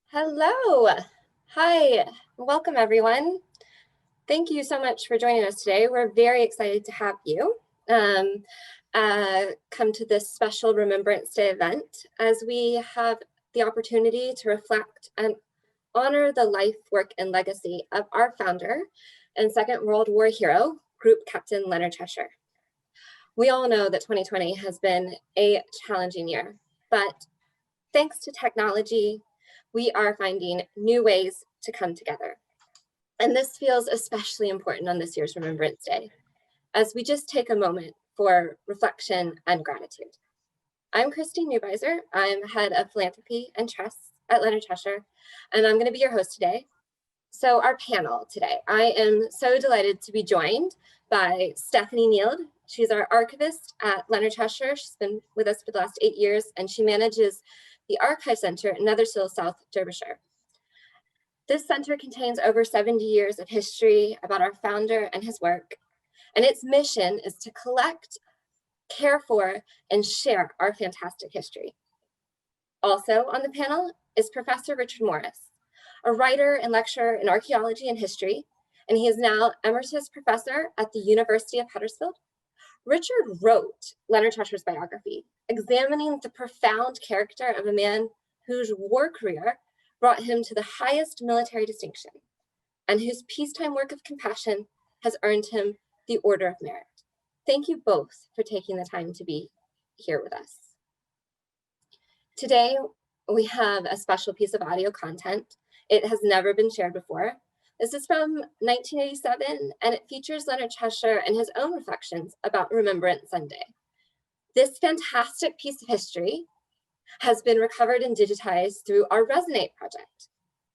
Hello. Hi. Welcome, everyone. Thank you so much for joining us today. We're very excited to have you come to this special Remembrance Day event as we have the opportunity to reflect and honor the life, work, and legacy of our founder and Second World War hero, Group Captain Leonard Cheshire. We all know that 2020 has been a challenging year, but thanks to technology, we are finding new ways to come together. And this feels especially important on this year's Remembrance Day, as we just take a moment for reflection and gratitude. I'm Christine Newbeiser. I'm head of philanthropy and trusts at Leonard Cheshire, and I'm going to be your host today. So our panel today, I am so delighted to be joined by Stephanie Nield. She's our archivist at Leonard Cheshire. She's been with us for the last 8 years, and she manages the Archive Center in Nethersill, South Derbyshire. This center contains over 70 years of history about our founder and his work, and its mission is to collect, care for, and share our fantastic history. Also on the panel is Professor Richard Morris, a writer and lecturer in archaeology and history, and he is now emeritus professor at the University of Huddersfield. Richard wrote Leonard Cheshire's biography, examining the profound character of a man whose war career brought him to the highest military distinction, and whose peacetime work of compassion has earned him the Order of Merit. Thank you both for taking the time to be here with us. Today, we have a special piece of audio content. It has never been shared before. This is from 1987, and it features Leonard Cheshire and his own reflections about Remembrance Sunday. This fantastic piece of history has been recovered and digitized through our Resonate project.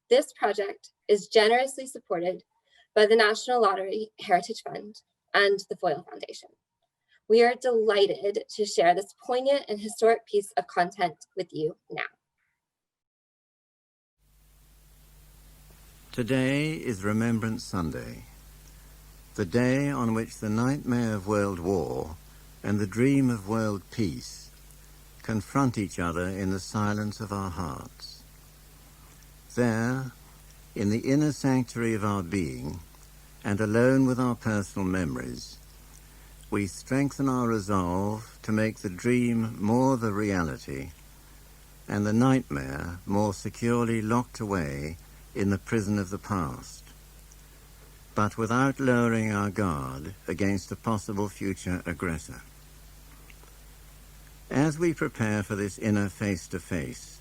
This project is generously supported by the National Lottery Heritage Fund and the Foyle Foundation. We are delighted to share this poignant and historic piece of content with you now. Today is Remembrance Sunday, the day on which the nightmare of world war and the dream of world peace confront each other in the silence of our hearts. There, in the inner sanctuary of our being, and alone with our personal memories, we strengthen our resolve to make the dream more the reality and the nightmare more securely locked away in the prison of the past, but without lowering our guard against a possible future aggressor. As we prepare for this inner face-to-face,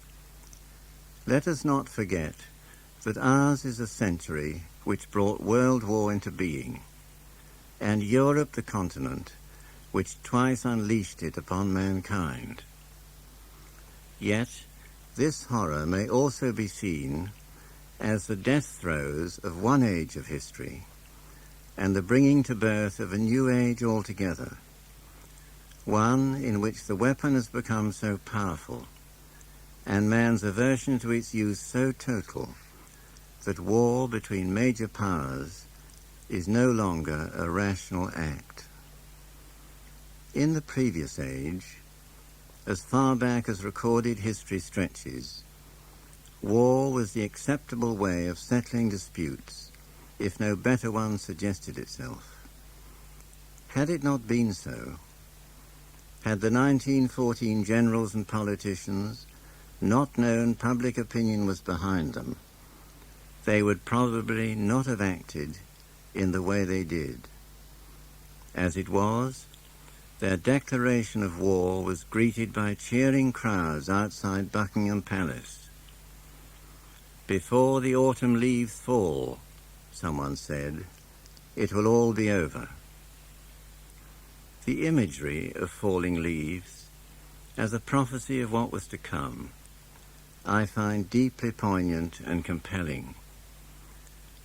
let us not forget that ours is a century which brought world war into being, and Europe the continent which twice unleashed it upon mankind. Yet this horror may also be seen as the death throes of one age of history and the bringing to birth of a new age altogether, one in which the weapon has become so powerful and man's aversion to its use so total that war between major powers is no longer a rational act. In the previous age, as far back as recorded history stretches, war was the acceptable way of settling disputes, if no better one suggested itself. Had it not been so, had the 1914 generals and politicians not known public opinion was behind them, they would probably not have acted in the way they did. As it was, their declaration of war was greeted by cheering crowds outside Buckingham Palace. "Before the autumn leaves fall," someone said, "it will all be over." The imagery of falling leaves, as a prophecy of what was to come, I find deeply poignant and compelling.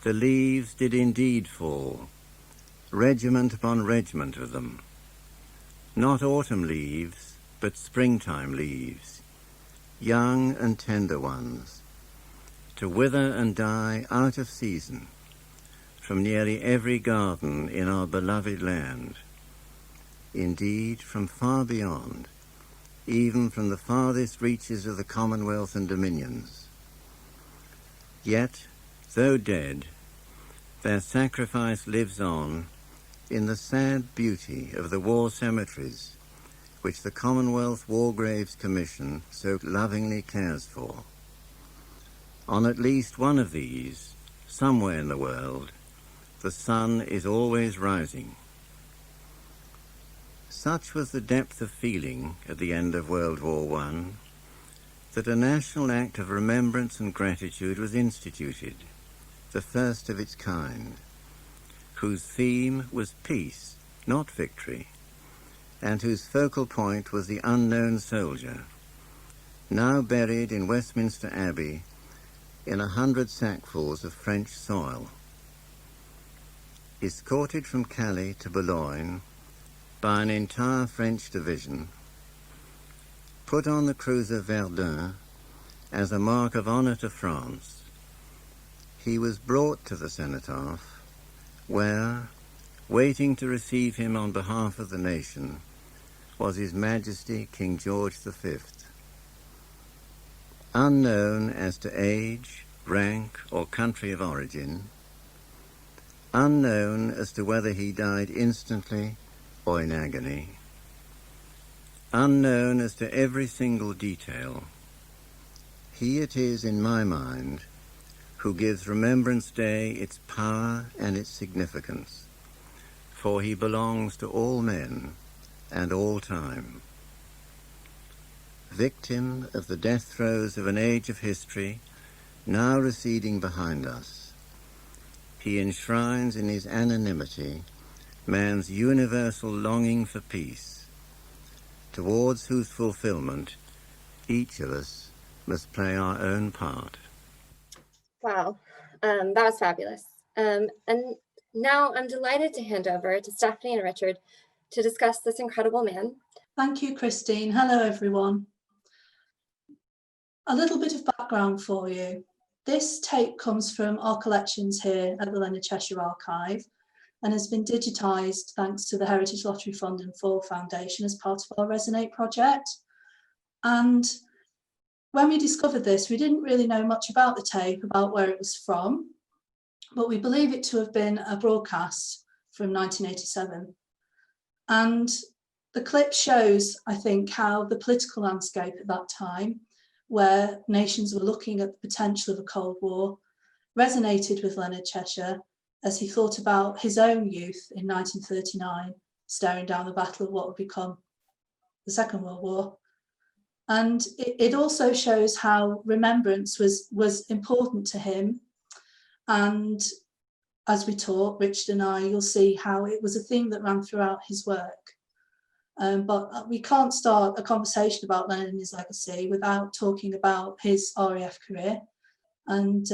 The leaves did indeed fall, regiment upon regiment of them. Not autumn leaves, but springtime leaves, young and tender ones, to wither and die out of season from nearly every garden in our beloved land. Indeed, from far beyond, even from the farthest reaches of the Commonwealth and dominions. Yet, though dead, their sacrifice lives on in the sad beauty of the war cemeteries which the Commonwealth War Graves Commission so lovingly cares for. On at least one of these, somewhere in the world, the sun is always rising. Such was the depth of feeling at the end of World War I that a national act of remembrance and gratitude was instituted, the first of its kind, whose theme was peace, not victory, and whose focal point was the unknown soldier, now buried in Westminster Abbey in 100 sackfuls of French soil. Escorted from Calais to Boulogne by an entire French division, put on the cruiser Verdun as a mark of honour to France, he was brought to the cenotaph, where, waiting to receive him on behalf of the nation, was His Majesty King George V. Unknown as to age, rank, or country of origin, unknown as to whether he died instantly or in agony, unknown as to every single detail, he it is in my mind who gives Remembrance Day its power and its significance, for he belongs to all men and all time. Victim of the death throes of an age of history now receding behind us, he enshrines in his anonymity man's universal longing for peace, towards whose fulfillment each of us must play our own part. Wow, that was fabulous. And now I'm delighted to hand over to Stephanie and Richard to discuss this incredible man. Thank you, Christine. Hello, everyone. A little bit of background for you. This tape comes from our collections here at the Leonard Cheshire Archive and has been digitised thanks to the Heritage Lottery Fund and Foyle Foundation as part of our Resonate project. And when we discovered this, we didn't really know much about the tape, about where it was from, but we believe it to have been a broadcast from 1987. And the clip shows, I think, how the political landscape at that time, where nations were looking at the potential of a Cold War, resonated with Leonard Cheshire as he thought about his own youth in 1939, staring down the battle of what would become the Second World War. And it also shows how remembrance was important to him. And as we talk, Richard and I, you'll see how it was a theme that ran throughout his work. But we can't start a conversation about Leonard and his legacy without talking about his RAF career. And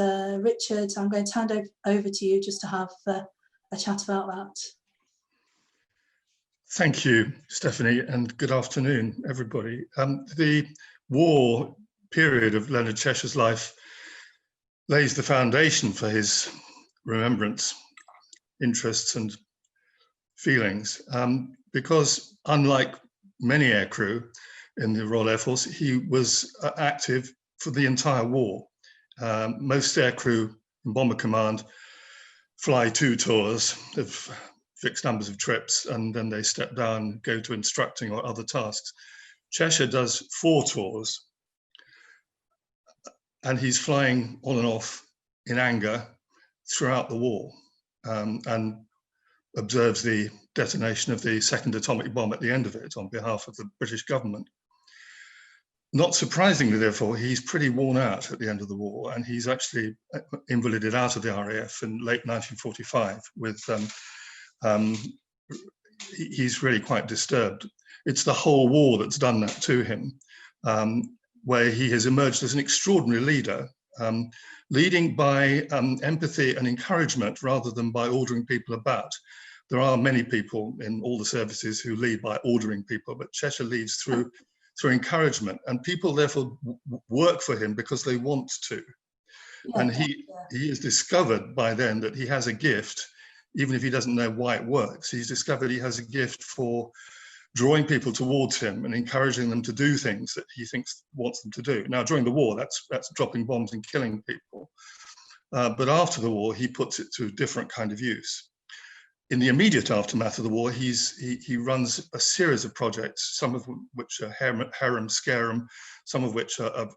Richard, I'm going to hand over to you just to have a chat about that. Thank you, Stephanie, and good afternoon, everybody. The war period of Leonard Cheshire's life lays the foundation for his remembrance, interests and feelings, because unlike many aircrew in the Royal Air Force, he was active for the entire war. Most aircrew in Bomber Command fly 2 tours of fixed numbers of trips, and then they step down, go to instructing or other tasks. Cheshire does 4 tours, and he's flying on and off in anger throughout the war, and observes the detonation of the second atomic bomb at the end of it on behalf of the British government. Not surprisingly, therefore, he's pretty worn out at the end of the war, and he's actually invalided out of the RAF in late 1945 with he's really quite disturbed. It's the whole war that's done that to him, where he has emerged as an extraordinary leader, leading by empathy and encouragement rather than by ordering people about. There are many people in all the services who lead by ordering people, but Cheshire leads through encouragement, and people therefore work for him because they want to. Yeah, and he has discovered by then that he has a gift, even if he doesn't know why it works. He's discovered he has a gift for drawing people towards him and encouraging them to do things that he wants them to do. Now, during the war, that's dropping bombs and killing people. but after the war, he puts it to a different kind of use. In the immediate aftermath of the war, he runs a series of projects, some of which are harum scarum, some of which are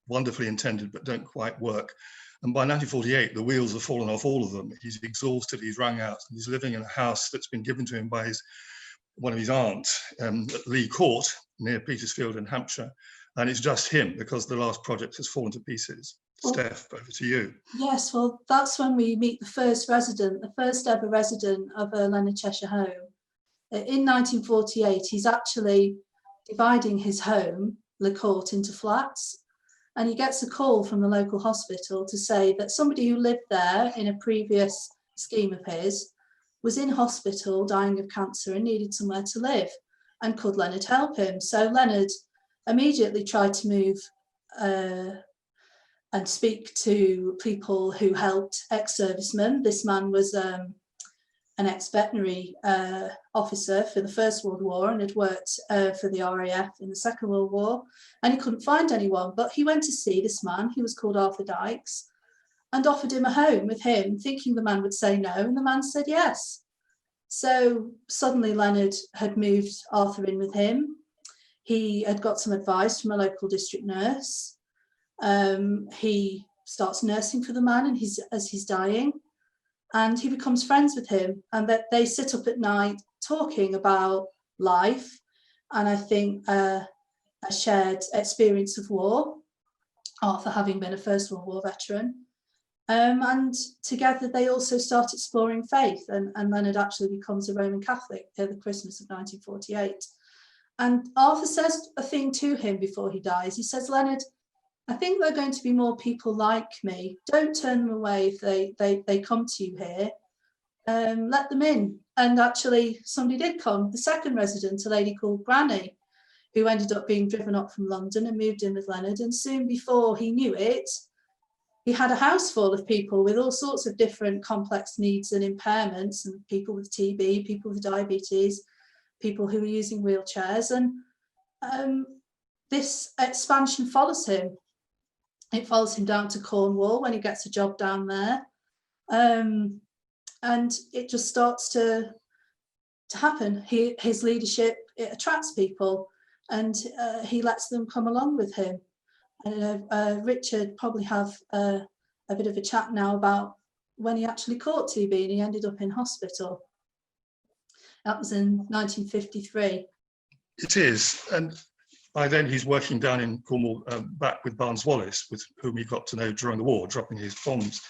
wonderfully intended but don't quite work. And by 1948, the wheels have fallen off all of them. He's exhausted, he's rung out, and he's living in a house that's been given to him by one of his aunts at Lee Court, near Petersfield in Hampshire. And it's just him, because the last project has fallen to pieces. Well, Steph, over to you. Yes, well, that's when we meet the first resident, the first ever resident of a Leonard Cheshire home. In 1948, he's actually dividing his home, Le Court, into flats. And he gets a call from the local hospital to say that somebody who lived there in a previous scheme of his was in hospital dying of cancer and needed somewhere to live. And could Leonard help him? So Leonard immediately tried to move and speak to people who helped ex-servicemen. This man was an ex-veterinary officer for the First World War and had worked for the RAF in the Second World War, and he couldn't find anyone, but he went to see this man, he was called Arthur Dykes, and offered him a home with him, thinking the man would say no, and the man said yes. So suddenly Leonard had moved Arthur in with him. He had got some advice from a local district nurse. He starts nursing for the man and as he's dying, and he becomes friends with him, and that they sit up at night talking about life, and I think a shared experience of war, Arthur having been a First World War veteran. And together they also start exploring faith, and Leonard actually becomes a Roman Catholic at the Christmas of 1948. And Arthur says a thing to him before he dies. He says, Leonard, I think there are going to be more people like me. Don't turn them away if they come to you here. Let them in. And actually somebody did come, the second resident, a lady called Granny, who ended up being driven up from London and moved in with Leonard. And soon before he knew it, he had a house full of people with all sorts of different complex needs and impairments, and people with TB, people with diabetes, people who were using wheelchairs. And this expansion follows him. It follows him down to Cornwall when he gets a job down there. And it just starts to happen. His leadership, it attracts people, and he lets them come along with him. And Richard probably have a bit of a chat now about when he actually caught TB and he ended up in hospital. That was in 1953. It is, and by then he's working down in Cornwall, back with Barnes Wallis, with whom he got to know during the war, dropping his bombs.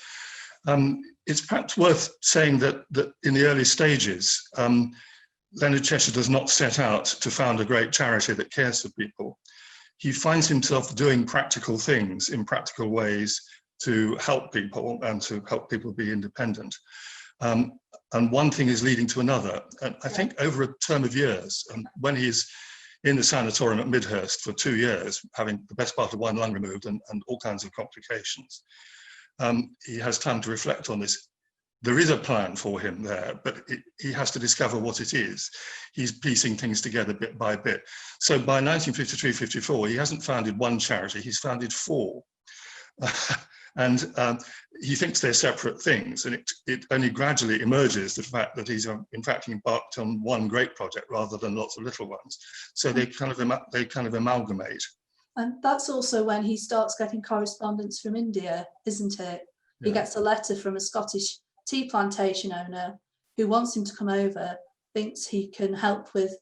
It's perhaps worth saying that in the early stages, Leonard Cheshire does not set out to found a great charity that cares for people. He finds himself doing practical things in practical ways to help people and to help people be independent. And one thing is leading to another. And I think over a term of years, when he's in the sanatorium at Midhurst for 2 years, having the best part of one lung removed and all kinds of complications, he has time to reflect on this. There is a plan for him there, but he has to discover what it is. He's piecing things together bit by bit. So by 1953-54, he hasn't founded one charity, he's founded 4. And he thinks they're separate things, and it only gradually emerges the fact that he's in fact embarked on one great project rather than lots of little ones. So they kind of amalgamate. And that's also when he starts getting correspondence from India, isn't it? He gets a letter from a Scottish tea plantation owner who wants him to come over, thinks he can help with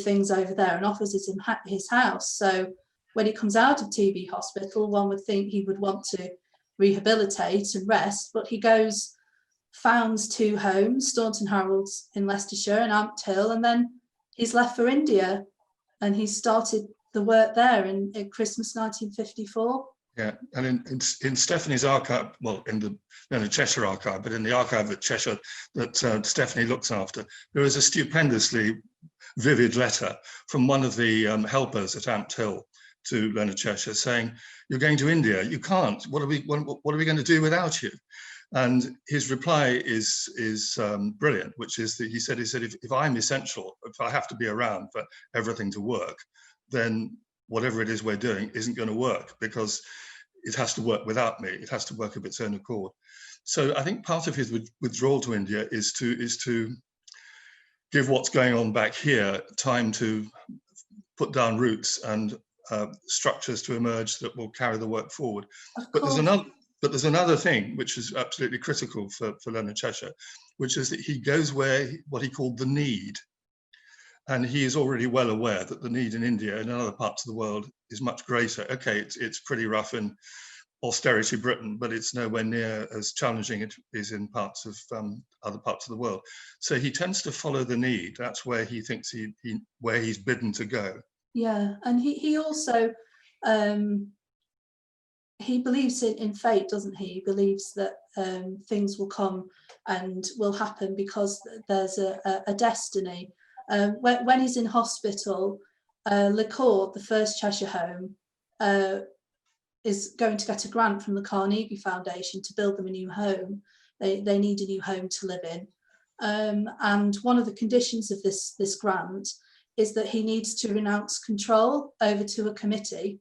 things over there, and offers him his house. So when he comes out of TB hospital, one would think he would want to rehabilitate and rest, but he goes, founds 2 homes, Staunton Harold's in Leicestershire and Amt Hill, and then he's left for India, and he started the work there in Christmas 1954. Yeah, and in Stephanie's archive, well, in the Cheshire archive, but in the archive at Cheshire that Stephanie looks after, there is a stupendously vivid letter from one of the helpers at Amt Hill to Leonard Cheshire saying, "You're going to India, you can't, what are we going to do without you?" And his reply is brilliant, which is that he said, if I'm essential, if I have to be around for everything to work, then whatever it is we're doing isn't going to work, because it has to work without me. It has to work of its own accord. So I think part of his withdrawal to India is to give what's going on back here time to put down roots and structures to emerge that will carry the work forward. But there's another thing which is absolutely critical for Leonard Cheshire, which is that he goes where what he called the need. And he is already well aware that the need in India and in other parts of the world is much greater. Okay, it's pretty rough in austerity Britain, but it's nowhere near as challenging it is in parts of other parts of the world. So he tends to follow the need. That's where he thinks where he's bidden to go. Yeah, and he also he believes in fate, doesn't he? He believes that things will come and will happen because there's a destiny. When he's in hospital, Lecourt, the first Cheshire home, is going to get a grant from the Carnegie Foundation to build them a new home. They need a new home to live in. And one of the conditions of this grant is that he needs to renounce control over to a committee.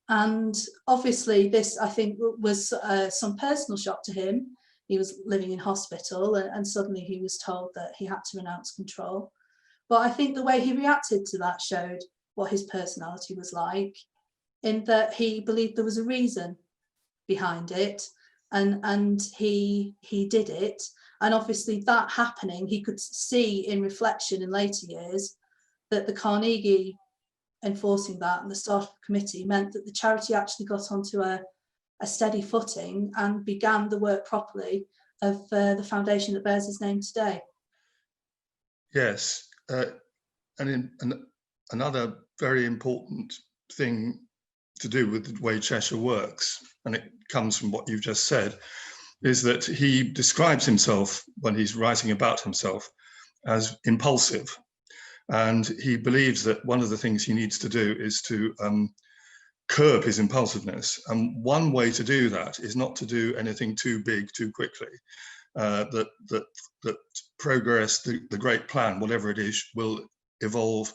And obviously this, I think, was some personal shock to him. He was living in hospital and suddenly he was told that he had to renounce control. But I think the way he reacted to that showed what his personality was like, in that he believed there was a reason behind it, and he did it. And obviously that happening, he could see in reflection in later years that the Carnegie enforcing that and the start of the committee meant that the charity actually got onto a steady footing and began the work properly of the foundation that bears his name today. Yes, and another very important thing to do with the way Cheshire works, and it comes from what you've just said, is that he describes himself, when he's writing about himself, as impulsive. And he believes that one of the things he needs to do is to curb his impulsiveness. And one way to do that is not to do anything too big too quickly. That progress, the great plan, whatever it is, will evolve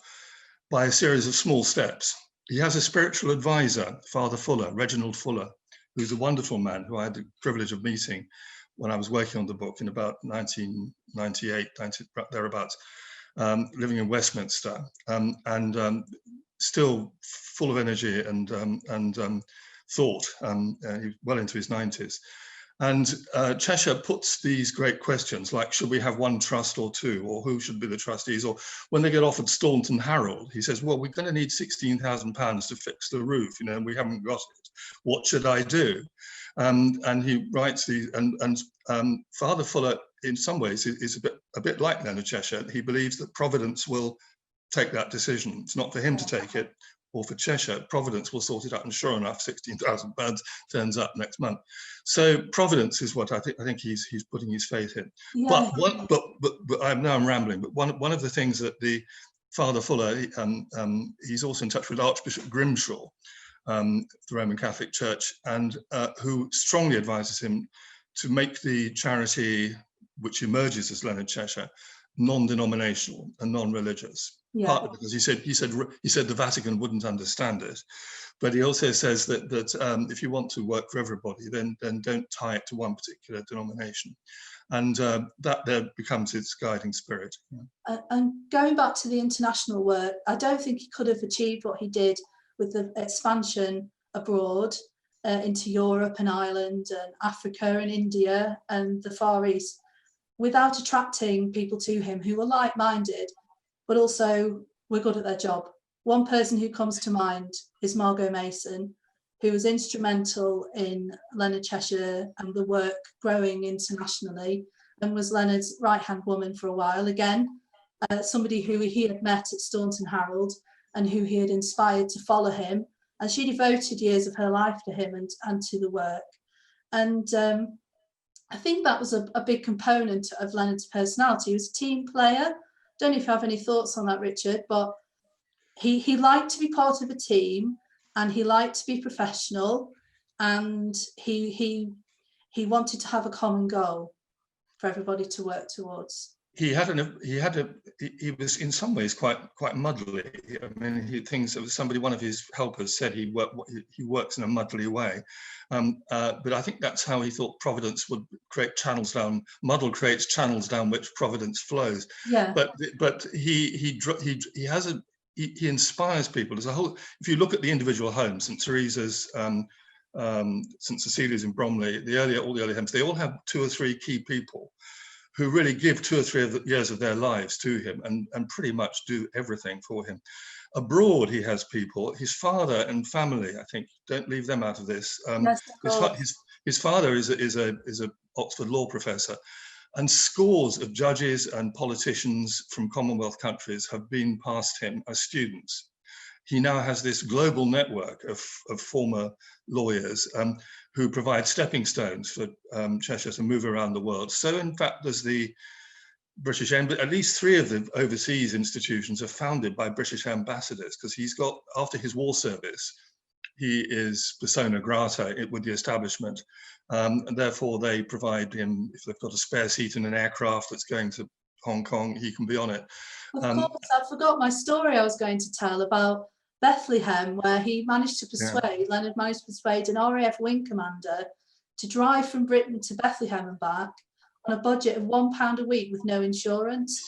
by a series of small steps. He has a spiritual advisor, Father Fuller, Reginald Fuller, who's a wonderful man who I had the privilege of meeting when I was working on the book in about 1998, thereabouts, living in Westminster, and still full of energy and thought. He's well into his 90s. And Cheshire puts these great questions like, should we have one trust or two, or who should be the trustees? Or when they get offered Staunton Harold, he says, well, we're going to need £16,000 to fix the roof, and we haven't got it. What should I do? And he writes these, and Father Fuller, in some ways, is a bit like Leonard Cheshire. He believes that Providence will take that decision. It's not for him to take it, or for Cheshire. Providence will sort it out, and sure enough, £16,000 turns up next month. So Providence is what I think he's putting his faith in. Yeah. But I'm rambling. But one of the things that the Father Fuller, he's also in touch with Archbishop Grimshaw, the Roman Catholic Church, and who strongly advises him to make the charity, which emerges as Leonard Cheshire, non-denominational and non-religious. Yeah. Partly because he said the Vatican wouldn't understand it, but he also says that if you want to work for everybody, then don't tie it to one particular denomination, and that there becomes its guiding spirit. Yeah. And going back to the international work, I don't think he could have achieved what he did with the expansion abroad into Europe and Ireland and Africa and India and the Far East without attracting people to him who were like-minded, but also were good at their job. One person who comes to mind is Margot Mason, who was instrumental in Leonard Cheshire and the work growing internationally, and was Leonard's right-hand woman for a while. Again, somebody who he had met at Staunton Harold and who he had inspired to follow him. And she devoted years of her life to him and to the work. And I think that was a big component of Leonard's personality. He was a team player. Don't know if you have any thoughts on that, Richard, but he liked to be part of a team, and he liked to be professional, and he wanted to have a common goal for everybody to work towards. he was in some ways quite muddly. I mean, one of his helpers said he works in a muddly way, but I think that's how he thought Providence would create channels down. Muddle creates channels down which Providence flows. Yeah. But he inspires people. There's a whole. If you look at the individual homes, St Teresa's, St Cecilia's in Bromley, all the early homes, they all have 2 or 3 key people who really give 2 or 3 of the years of their lives to him and pretty much do everything for him. Abroad, he has people, his father and family, I think, don't leave them out of this. Yes, of course. His father is a Oxford law professor, and scores of judges and politicians from Commonwealth countries have been past him as students. He now has this global network of former lawyers who provide stepping stones for Cheshire to move around the world. So in fact, there's the British Embassy, at least 3 of the overseas institutions are founded by British ambassadors, because he's got, after his war service, he is persona grata with the establishment. And therefore they provide him, if they've got a spare seat in an aircraft that's going to Hong Kong, he can be on it. Of course, I forgot my story I was going to tell about Bethlehem, where he managed to persuade, Leonard managed to persuade an RAF wing commander to drive from Britain to Bethlehem and back on a budget of £1 a week with no insurance.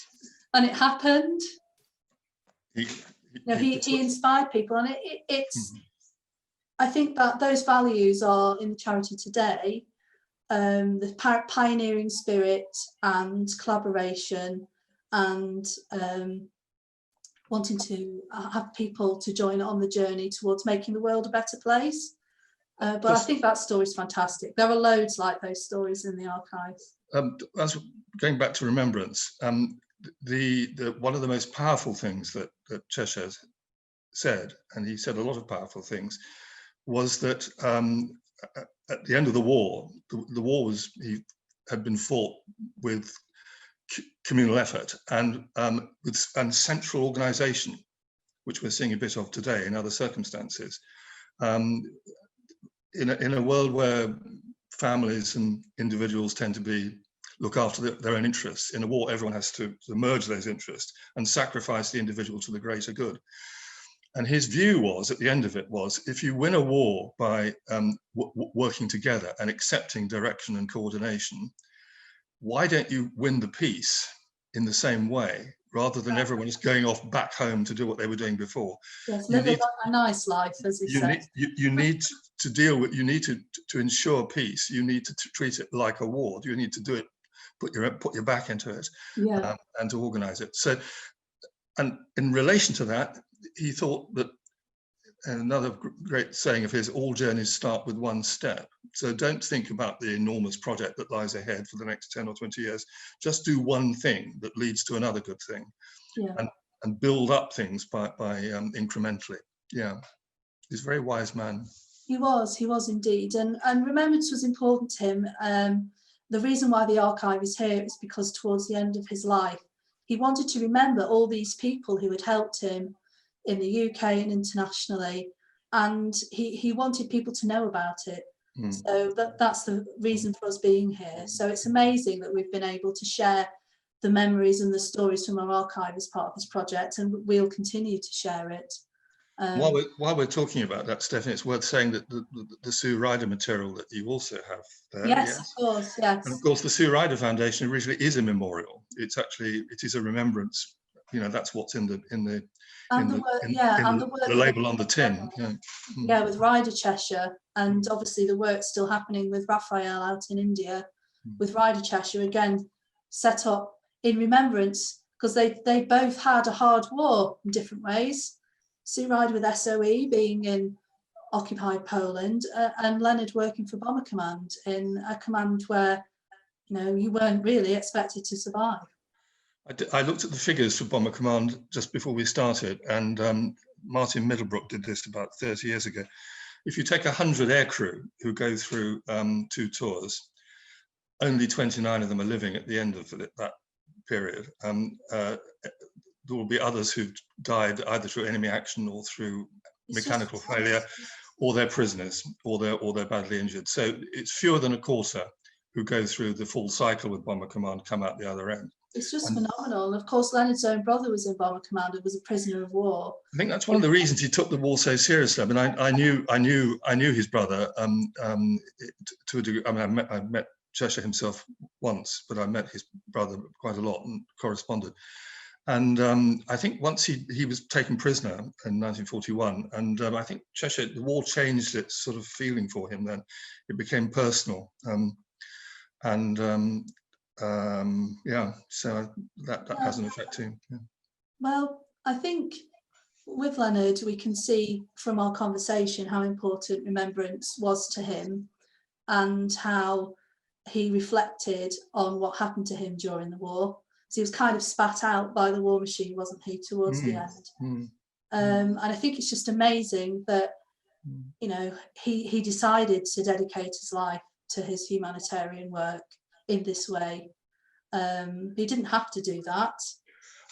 And it happened. He inspired people, and it's I think that those values are in the charity today, the pioneering spirit and collaboration, and wanting to have people to join on the journey towards making the world a better place. But I think that story is fantastic. There are loads like those stories in the archives. As going back to Remembrance, one of the most powerful things that Cheshire said, and he said a lot of powerful things, was that at the end of the war, the war had been fought with communal effort and central organisation, which we're seeing a bit of today in other circumstances. In a world where families and individuals tend to look after their own interests, in a war everyone has to merge those interests and sacrifice the individual to the greater good. And his view was, at the end of it, was if you win a war by working together and accepting direction and coordination, why don't you win the peace in the same way, rather than everyone is going off back home to do what they were doing before? Yes, live a nice life, as he said. You need to deal with, you need to ensure peace, you need to treat it like a war, you need to do it, put your back into it, and to organize it. So, and in relation to that, he thought that, and another great saying of his, all journeys start with one step. So don't think about the enormous project that lies ahead for the next 10 or 20 years. Just do one thing that leads to another good thing, and build up things by incrementally. Yeah, he's a very wise man. He was indeed. And Remembrance was important to him. The reason why the archive is here is because towards the end of his life, he wanted to remember all these people who had helped him in the UK and internationally, and he wanted people to know about it. So that's the reason for us being here. So it's amazing that we've been able to share the memories and the stories from our archive as part of this project, and we'll continue to share it. While we're talking about that, Stephanie, it's worth saying that the Sue Ryder material that you also have there. Yes, of course, yes. And of course, the Sue Ryder Foundation originally is a memorial. It is a remembrance. That's what's in the label on the tin. Yeah, with Ryder Cheshire, and obviously the work's still happening with Raphael out in India, with Ryder Cheshire, again set up in remembrance, because they both had a hard war in different ways. Sue Ryder with SOE being in occupied Poland, and Leonard working for Bomber Command, in a command where you weren't really expected to survive. I looked at the figures for Bomber Command just before we started, and Martin Middlebrook did this about 30 years ago. If you take 100 aircrew who go through 2 tours, only 29 of them are living at the end of that period. There will be others who've died either through enemy action or through mechanical failure, or they're prisoners, or they're badly injured. So it's fewer than a quarter who go through the full cycle with Bomber Command, come out the other end. It's just And phenomenal. Of course, Leonard's own brother was in Bomber Command and was a prisoner of war. I think that's one of the reasons he took the war so seriously. I mean, I knew his brother to a degree. I mean, I met Cheshire himself once, but I met his brother quite a lot and corresponded. And I think once he was taken prisoner in 1941, and I think Cheshire, the war changed its sort of feeling for him. Then it became personal, yeah. So that has an effect too. Yeah. Well, I think with Leonard, we can see from our conversation how important remembrance was to him and how he reflected on what happened to him during the war. So he was kind of spat out by the war machine, wasn't he, towards the end? And I think it's just amazing that, you know, he decided to dedicate his life to his humanitarian work in this way. He didn't have to do that.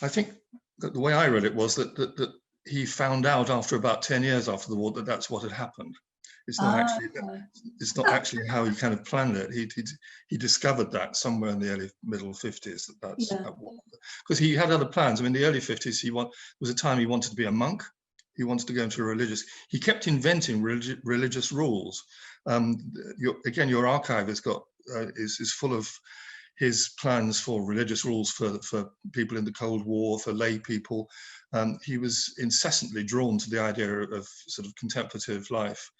I think that the way I read it was that he found out after about 10 years after the war that that's what had happened. It's not actually Okay. it's not actually how he kind of planned it. He discovered that somewhere in the middle 50s that's because he had other plans. I mean, the early 50s was a time he wanted to be a monk. He wanted to go into a religious. He kept inventing religious rules. Your archive has got is full of his plans for religious rules for people in the Cold War, for lay people. He was incessantly drawn to the idea of sort of contemplative life.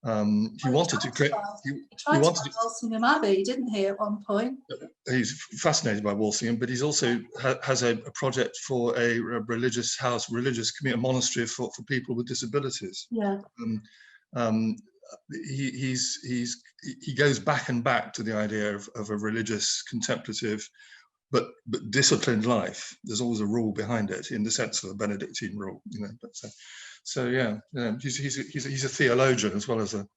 He wanted to create. He tried to buy Walsingham Abbey, didn't he, at one point? He's fascinated by Walsingham, but he's also has a project for a religious house, religious community, a monastery for people with disabilities. Yeah. He goes back and back to the idea of a religious, contemplative, but disciplined life. There's always a rule behind it, in the sense of a Benedictine rule, you know. But, so yeah, he's a theologian as well as a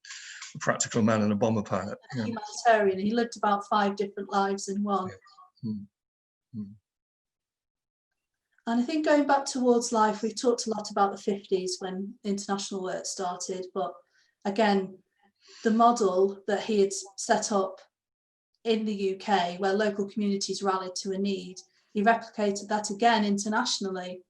practical man and a bomber pilot. Yeah. Humanitarian. He lived about 5 different lives in one. Yeah. And I think going back towards life, we've talked a lot about the 50s when international work started, but again, the model that he had set up in the UK, where local communities rallied to a need, he replicated that again internationally.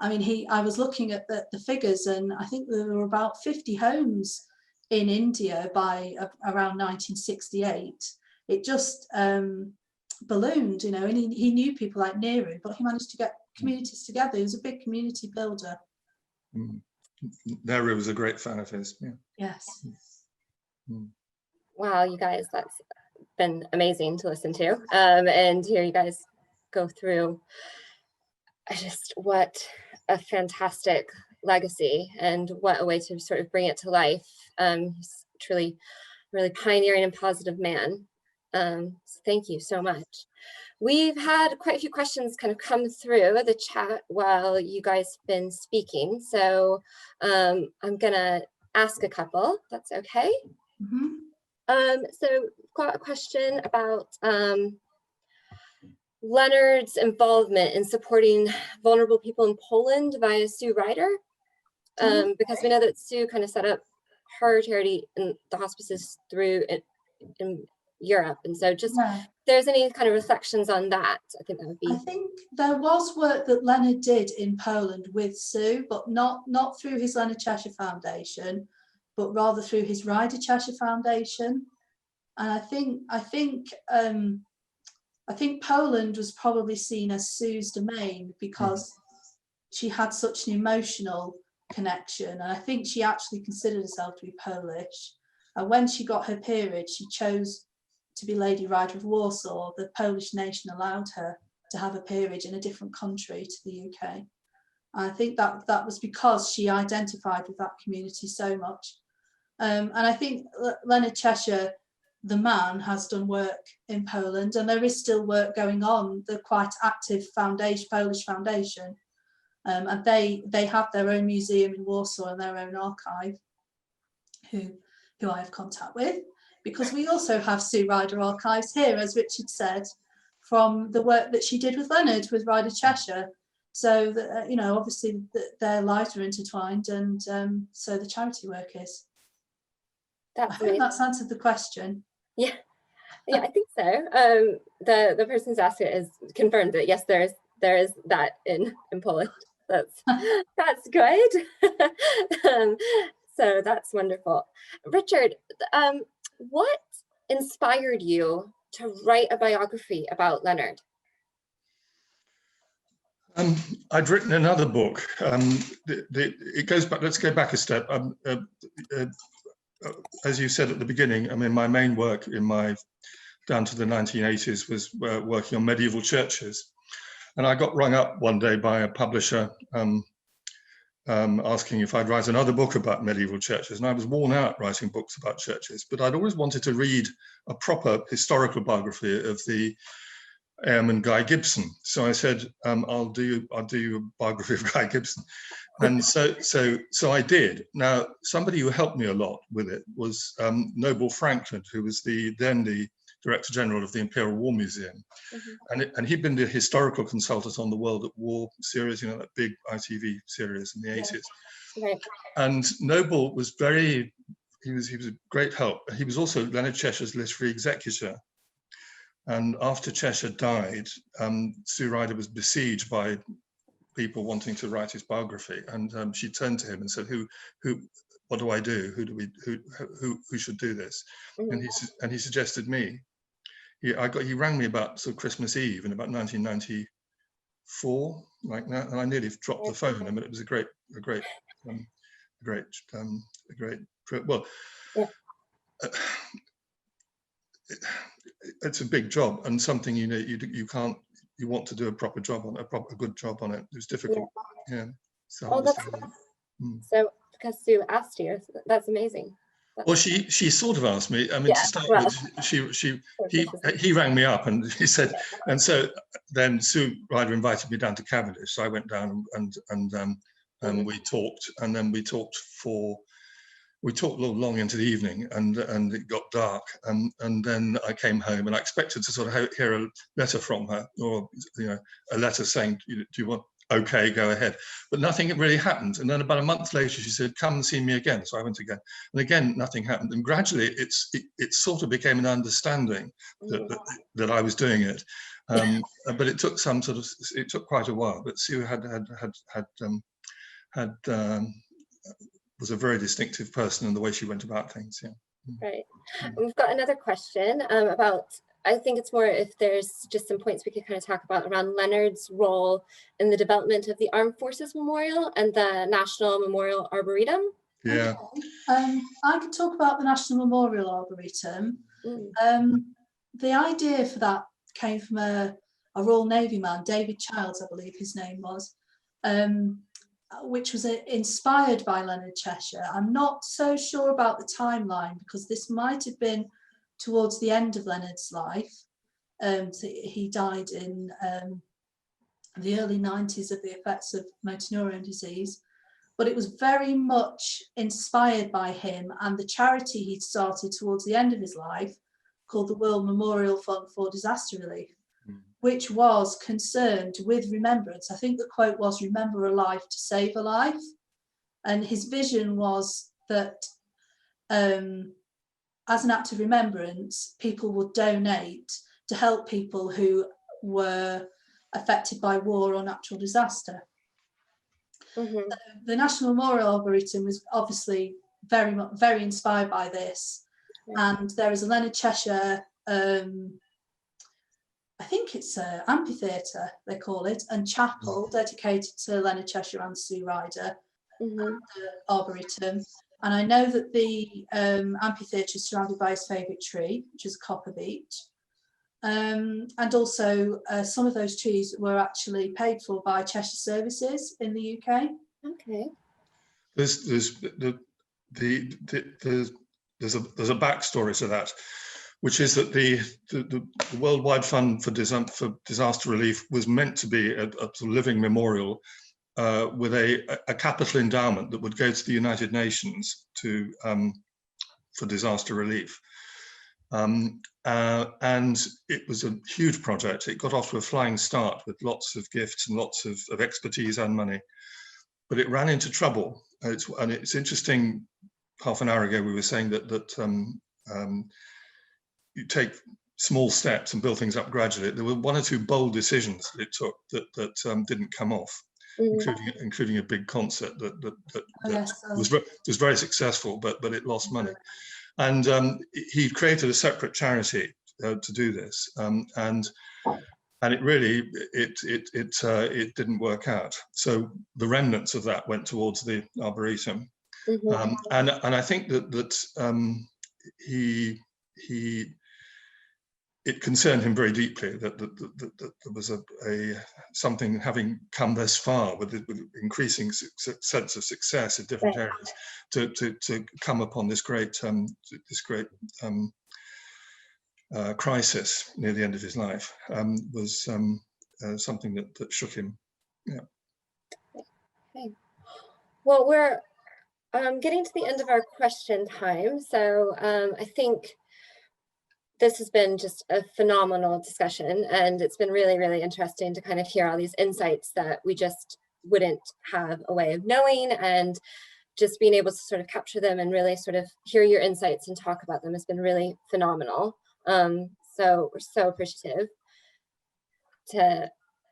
I mean, I was looking at the figures, and I think there were about 50 homes in India by around 1968. It just ballooned, you know, and he knew people like Nehru, but he managed to get communities together. He was a big community builder. Nehru was a great fan of his. Yeah. Yes. Wow, you guys, that's been amazing to listen to, and hear you guys go through just what a fantastic legacy and what a way to sort of bring it to life. He's truly really pioneering and positive man. So thank you so much. We've had quite a few questions kind of come through the chat while you guys been speaking, so I'm gonna ask a couple, if that's okay. So we've got a question about Leonard's involvement in supporting vulnerable people in Poland via Sue Ryder, because we know that Sue kind of set up her charity and the hospices through in Europe, and so just if there's any kind of reflections on that, I think that would be. I think there was work that Leonard did in Poland with Sue, but not through his Leonard Cheshire Foundation, but rather through his Ryder Cheshire Foundation. And I think Poland was probably seen as Sue's domain because she had such an emotional connection, and I think she actually considered herself to be Polish. And when she got her period, she chose to be Lady Ryder of Warsaw. The Polish nation allowed her to have a peerage in a different country to the UK. And I think that was because she identified with that community so much. And I think Leonard Cheshire, the man, has done work in Poland, and there is still work going on. They're quite active Polish foundation, and they have their own museum in Warsaw and their own archive, who I have contact with, because we also have Sue Ryder archives here, as Richard said, from the work that she did with Leonard, with Ryder Cheshire. So that, you know, obviously their lives are intertwined, and so the charity work is. I hope that's answered the question. Yeah, Yeah, I think so. The person who's asked it is confirmed that yes, there is that in Poland. That's good. So that's wonderful. Richard, what inspired you to write a biography about Leonard? I'd written another book. It goes back. Let's go back a step. As you said at the beginning, I mean, my main work down to the 1980s was working on medieval churches, and I got rung up one day by a publisher asking if I'd write another book about medieval churches, and I was worn out writing books about churches. But I'd always wanted to read a proper historical biography of the Airman Guy Gibson. So I said, I'll do a biography of Guy Gibson. And so I did. Now, somebody who helped me a lot with it was Noble Franklin, who was then the Director General of the Imperial War Museum. And he'd been the historical consultant on the World at War series, you know, that big ITV series in the 80s. Right. And Noble was he was a great help. He was also Leonard Cheshire's literary executor. And after Cheshire died, Sue Ryder was besieged by people wanting to write his biography, and she turned to him and said, "What do I do? Who should do this?" And he suggested me. He rang me about sort of Christmas Eve in about 1994, like that, and I nearly dropped the phone. I mean, it was a great. Well. Yeah. It's a big job and something you want to do a proper job on, a good job on it. It was difficult. Yeah. So because Sue asked you, that's amazing. Well, she sort of asked me. I mean, to start with, he rang me up and he said, and so then Sue Ryder invited me down to Cavendish. So I went down and we talked, and then we talked a little long into the evening, and it got dark, and then I came home and I expected to sort of hear a letter from her, or a letter saying, "Do you want? Okay, go ahead." But nothing really happened. And then about a month later, she said, "Come and see me again." So I went again, and again nothing happened. And gradually, it sort of became an understanding that I was doing it, but it took quite a while. But Sue was a very distinctive person in the way she went about things. Yeah. Right. We've got another question about, I think it's more if there's just some points we could kind of talk about around Leonard's role in the development of the Armed Forces Memorial and the National Memorial Arboretum. Yeah. Okay. I could talk about the National Memorial Arboretum. The idea for that came from a Royal Navy man, David Childs, I believe his name was, which was inspired by Leonard Cheshire. I'm not so sure about the timeline because this might have been towards the end of Leonard's life. So he died in the early 90s of the effects of motor neurone disease, but it was very much inspired by him and the charity he'd started towards the end of his life called the World Memorial Fund for Disaster Relief, which was concerned with remembrance. I think the quote was, "Remember a life to save a life." And his vision was that as an act of remembrance, people would donate to help people who were affected by war or natural disaster. The National Memorial Arboretum was obviously very inspired by this. And there is a Leonard Cheshire, I think it's an amphitheatre, they call it, and chapel dedicated to Leonard Cheshire and Sue Ryder, the Arboretum. And I know that the amphitheatre is surrounded by his favourite tree, which is copper beech. And also some of those trees were actually paid for by Cheshire Services in the UK. Okay. There's a backstory to that, which is that the Worldwide Fund for Disaster Relief was meant to be a living memorial with a capital endowment that would go to the United Nations for disaster relief. And it was a huge project. It got off to a flying start with lots of gifts and lots of expertise and money, but it ran into trouble. And it's interesting, half an hour ago we were saying that you take small steps and build things up gradually. There were one or two bold decisions that it took that didn't come off, including a big concert that was very successful, but it lost money. And he created a separate charity to do this, and it really it didn't work out. So the remnants of that went towards the Arboretum, and I think that it concerned him very deeply that there was something having come this far with increasing sense of success in different areas to come upon this great crisis near the end of his life was something that shook him. Yeah. Okay. Well, we're getting to the end of our question time, so I think this has been just a phenomenal discussion, and it's been really, really interesting to kind of hear all these insights that we just wouldn't have a way of knowing, and just being able to sort of capture them and really sort of hear your insights and talk about them has been really phenomenal. So we're so appreciative.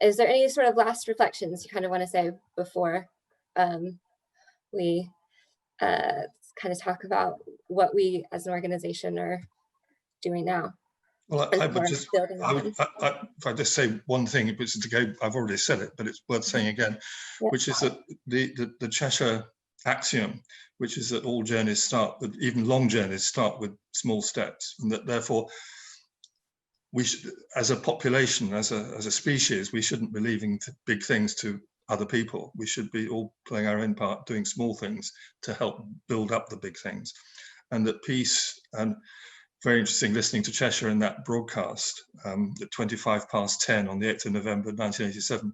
Is there any sort of last reflections you kind of want to say before we kind of talk about what we as an organization are doing now? Well, if I just say one thing, which is to go, I've already said it, but it's worth saying again, which is that the Cheshire axiom, which is that all journeys start with, even long journeys start with small steps, and that therefore we should, as a population, as a species, we shouldn't be leaving big things to other people. We should be all playing our own part, doing small things to help build up the big things. And that peace, and very interesting listening to Cheshire in that broadcast at 10:25 on the 8th of November 1987,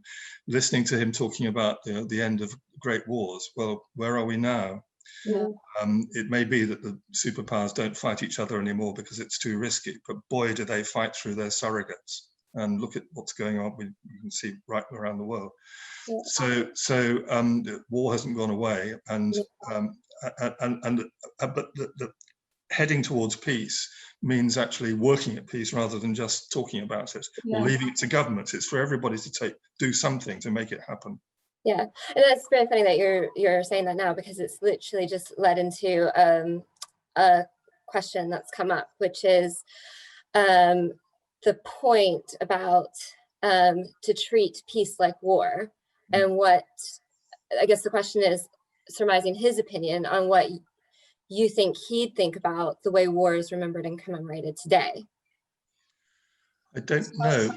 listening to him talking about the end of great wars. Well, where are we now? Yeah. It may be that the superpowers don't fight each other anymore because it's too risky, but boy, do they fight through their surrogates. And look at what's going on, we can see right around the world. Yeah. So war hasn't gone away, and but the heading towards peace means actually working at peace rather than just talking about it or leaving it to governments. It's for everybody to do something to make it happen. Yeah, and that's very funny that you're saying that now, because it's literally just led into a question that's come up, which is the point about to treat peace like war, and what I guess the question is, surmising his opinion on what you think he'd think about the way war is remembered and commemorated today. I don't know.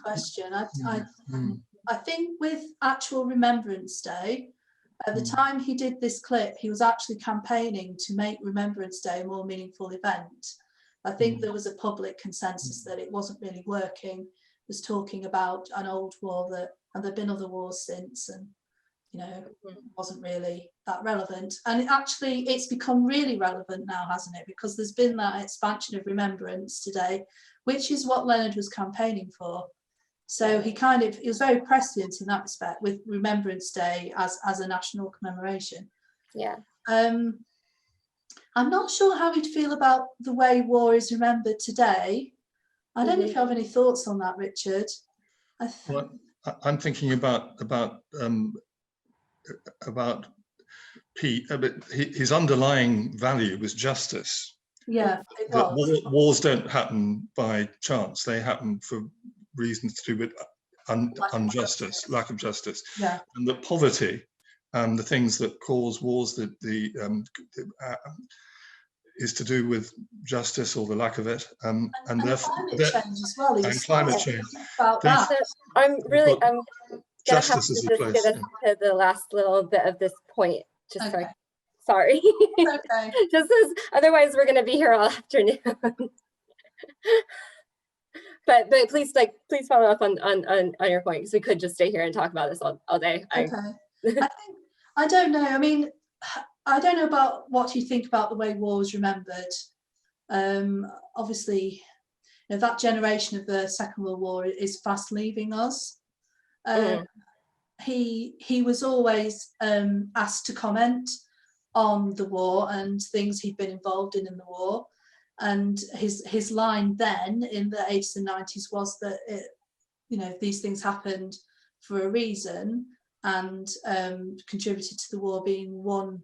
Question. I think with actual Remembrance Day, at the time he did this clip, he was actually campaigning to make Remembrance Day a more meaningful event. I think there was a public consensus that it wasn't really working. It was talking about an old war and there've been other wars since, and wasn't really that relevant. And it's become really relevant now, hasn't it? Because there's been that expansion of Remembrance today, which is what Leonard was campaigning for. So he was very prescient in that respect with Remembrance Day as a national commemoration. Yeah. I'm not sure how he'd feel about the way war is remembered today. I don't know if you have any thoughts on that, Richard. Well, I'm thinking about his underlying value was justice. Yeah, it was. Wars don't happen by chance; they happen for reasons to do with injustice, lack of justice, and the poverty, the things that cause wars, is to do with justice or the lack of it, and therefore climate change as well. And climate change. About that. I'm gonna have justice to is just the place. get us to the last little bit of this point. Just Okay. Sorry. Okay. Just as otherwise we're going to be here all afternoon. but please follow up on your point, because we could just stay here and talk about this all day. Okay. I don't know. I mean, I don't know about what you think about the way war was remembered. Obviously, that generation of the Second World War is fast leaving us. He was always asked to comment on the war and things he'd been involved in the war. And his line then in the 80s and 90s was that these things happened for a reason, and contributed to the war being won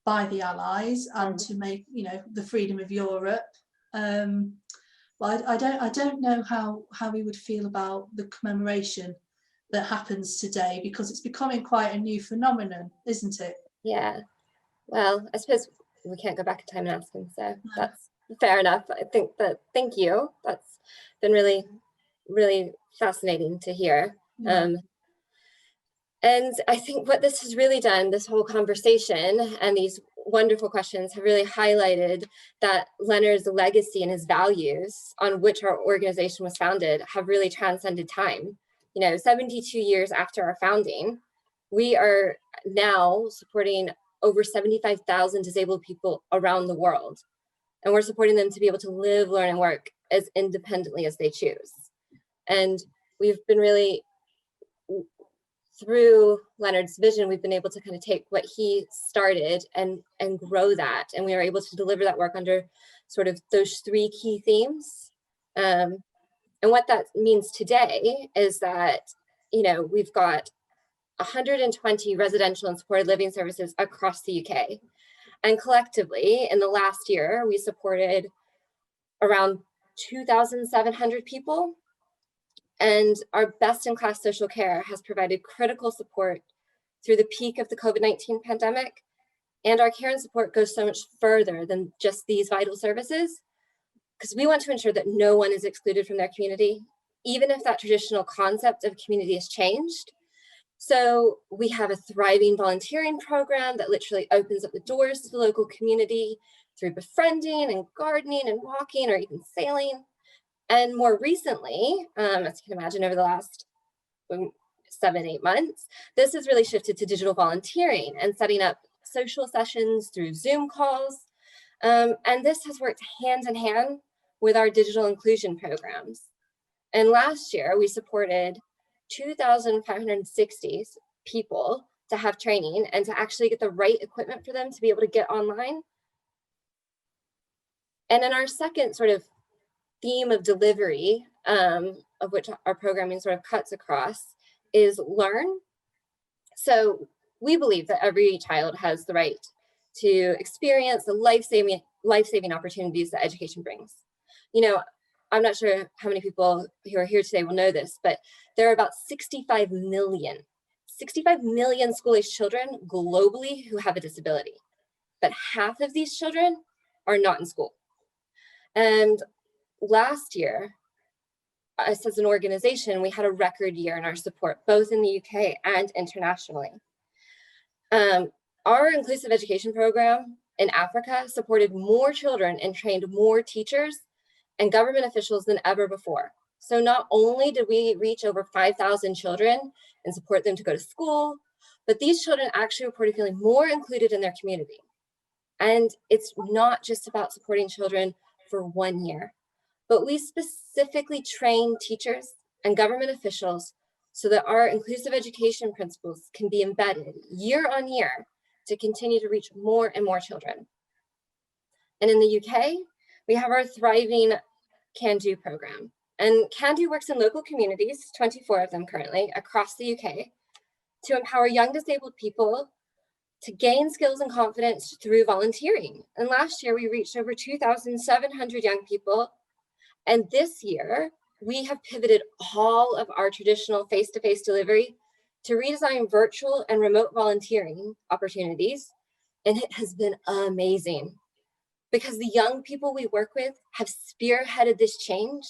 by the Allies and to make the freedom of Europe. But I don't know how we would feel about the commemoration that happens today, because it's becoming quite a new phenomenon, isn't it? Yeah. Well, I suppose we can't go back in time and ask him, so that's fair enough. I think that, thank you. That's been really, really fascinating to hear. Yeah. And I think what this has really done, this whole conversation and these wonderful questions have really highlighted that Leonard's legacy and his values on which our organization was founded have really transcended time. 72 years after our founding, we are now supporting over 75,000 disabled people around the world. And we're supporting them to be able to live, learn, and work as independently as they choose. And we've been really, through Leonard's vision, we've been able to kind of take what he started and grow that. And we are able to deliver that work under sort of those three key themes. And what that means today is that, we've got 120 residential and supported living services across the UK. And collectively, in the last year, we supported around 2,700 people. And our best-in-class social care has provided critical support through the peak of the COVID-19 pandemic. And our care and support goes so much further than just these vital services, because we want to ensure that no one is excluded from their community, even if that traditional concept of community has changed. So we have a thriving volunteering program that literally opens up the doors to the local community through befriending and gardening and walking or even sailing. And more recently, as you can imagine, over the last 7-8 months, this has really shifted to digital volunteering and setting up social sessions through Zoom calls. And this has worked hand in hand with our digital inclusion programs. And last year, we supported 2,560 people to have training and to actually get the right equipment for them to be able to get online. And in our second sort of theme of delivery, of which our programming sort of cuts across, is learn. So we believe that every child has the right to experience the life-saving opportunities that education brings. I'm not sure how many people who are here today will know this, but there are about 65 million school-aged children globally who have a disability. But half of these children are not in school. And last year, us as an organization, we had a record year in our support, both in the UK and internationally. Our inclusive education program in Africa supported more children and trained more teachers and government officials than ever before. So not only did we reach over 5,000 children and support them to go to school, but these children actually reported feeling more included in their community. And it's not just about supporting children for 1 year, but we specifically train teachers and government officials so that our inclusive education principles can be embedded year on year to continue to reach more and more children. And in the UK, we have our thriving Can Do program. And Can Do works in local communities, 24 of them currently, across the UK, to empower young disabled people to gain skills and confidence through volunteering. And last year, we reached over 2,700 young people. And this year, we have pivoted all of our traditional face-to-face delivery to redesign virtual and remote volunteering opportunities. And it has been amazing, because the young people we work with have spearheaded this change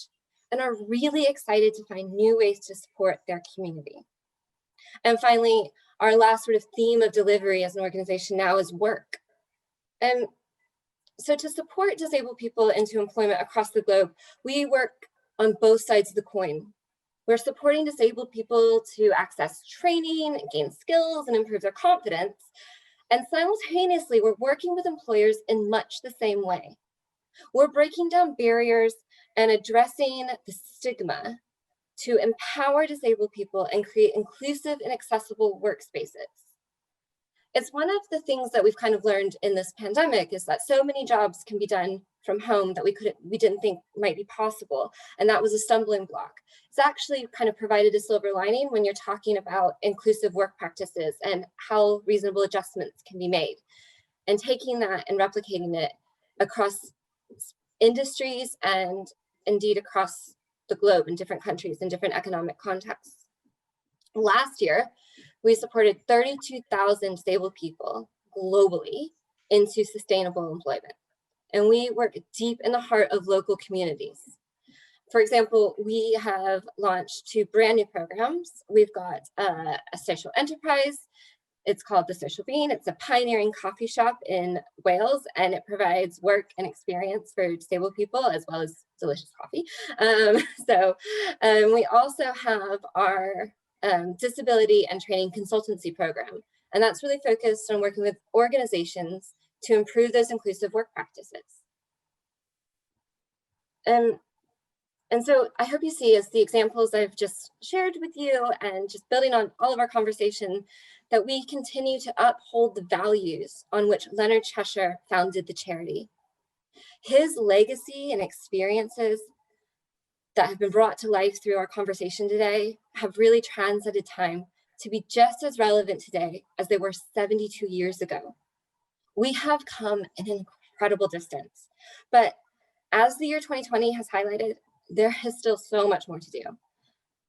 and are really excited to find new ways to support their community. And finally, our last sort of theme of delivery as an organization now is work. And so to support disabled people into employment across the globe, we work on both sides of the coin. We're supporting disabled people to access training, gain skills, and improve their confidence. And simultaneously, we're working with employers in much the same way. We're breaking down barriers and addressing the stigma to empower disabled people and create inclusive and accessible workspaces. it's one of the things that we've kind of learned in this pandemic is that so many jobs can be done from home that we didn't think might be possible. And that was a stumbling block. It's actually kind of provided a silver lining when you're talking about inclusive work practices and how reasonable adjustments can be made. And taking that and replicating it across industries and indeed across the globe in different countries in different economic contexts. Last year, we supported 32,000 disabled people globally into sustainable employment. And we work deep in the heart of local communities. For example, we have launched 2 brand new programs. We've got a social enterprise. It's called The Social Bean. It's a pioneering coffee shop in Wales, and it provides work and experience for disabled people as well as delicious coffee. We also have our disability and training consultancy program, and that's really focused on working with organizations to improve those inclusive work practices. And so I hope you see, as the examples I've just shared with you and just building on all of our conversation, that we continue to uphold the values on which Leonard Cheshire founded the charity. His legacy and experiences that have been brought to life through our conversation today have really transcended time to be just as relevant today as they were 72 years ago. We have come an incredible distance, but as the year 2020 has highlighted, there is still so much more to do.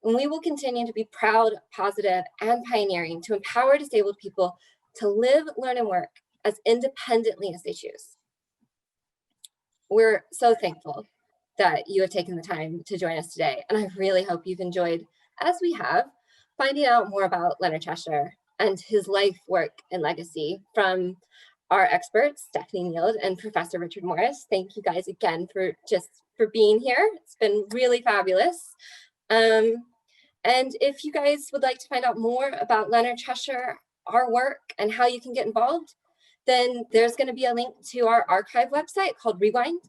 And we will continue to be proud, positive, and pioneering to empower disabled people to live, learn, and work as independently as they choose. We're so thankful that you have taken the time to join us today, and I really hope you've enjoyed, as we have, finding out more about Leonard Cheshire and his life, work, and legacy from our experts, Stephanie Nield and Professor Richard Morris. Thank you guys again for being here. It's been really fabulous. And if you guys would like to find out more about Leonard Cheshire, our work, and how you can get involved, then there's going to be a link to our archive website called Rewind.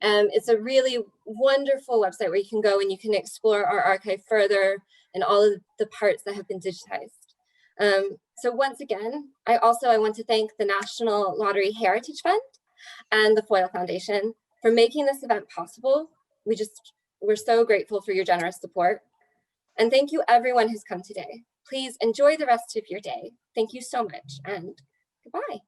It's a really wonderful website where you can go and you can explore our archive further and all of the parts that have been digitized. So once again, I want to thank the National Lottery Heritage Fund and the Foyle Foundation for making this event possible. We're so grateful for your generous support. And thank you everyone who's come today. Please enjoy the rest of your day. Thank you so much, and goodbye.